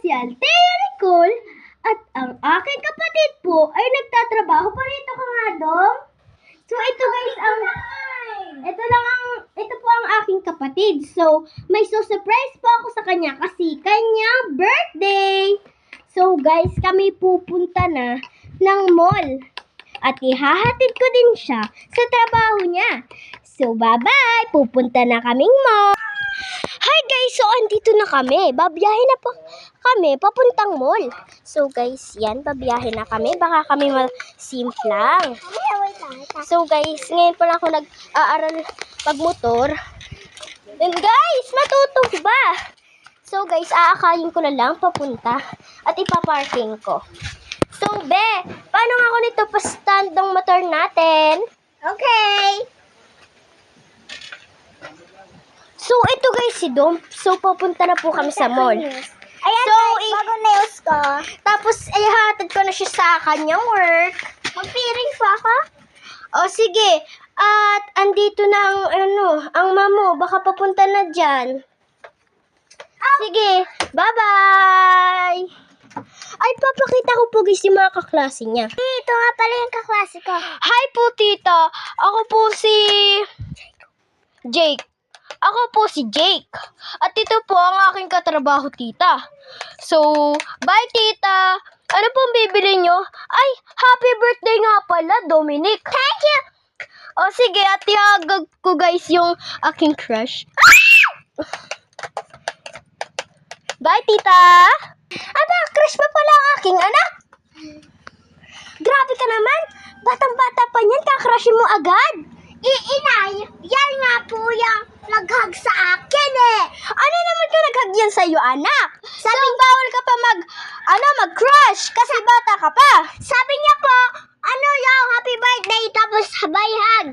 si Althea Nicole at ang aking kapatid po ay nagtatrabaho pa rito ka nga, Dong. So ito guys, ito po ang aking kapatid. So may surprise po ako sa kanya kasi kanyang birthday. So guys, kami pupunta na ng mall at ihahatid ko din siya sa trabaho niya. So bye-bye, pupunta na kaming mall. Hi guys, so andito na kami. Babiyahe na po kami papuntang mall. So guys, yan, babiyahe na kami. Baka kami masimplang. So guys, ngayon pala ako nag-aaral pagmotor. And guys, matuto ba? So guys, aakayin ko na lang papunta at ipaparking ko. So be, paano nga ako nito pa-stand ng motor natin? Okay. So, ito guys si Dom. So, papunta na po kami sa mall. Ayan So, guys, bagong nails ko. Tapos, ihatid ko na siya sa kanyang work. Magpiring pa ako? O, sige. At, andito na ang mamo. Baka papunta na dyan. Sige. Bye-bye! Ay, papakita ko po guys yung mga kaklase niya. Ito nga pala yung kaklase ko. Hi po, tita. Ako po si Jake. Ako po si Jake. At ito po ang aking katrabaho, tita. So, bye, tita. Ano pong bibili nyo? Ay, happy birthday nga pala, Dominic. Thank you! O, sige. At ihagag ko, guys, yung aking crush. Bye, tita. Aba, crush pa pala ang aking anak. Grabe ka naman. Batang-bata pa niyan, kakrushin mo agad. Inay, yan nga po yung nag-hug sa akin eh. Ano naman ka nag-hug yan sa'yo, anak? Sabing bawal ka pa mag-crush kasi bata ka pa. Sabi niya po, yung happy birthday tapos sabay hug.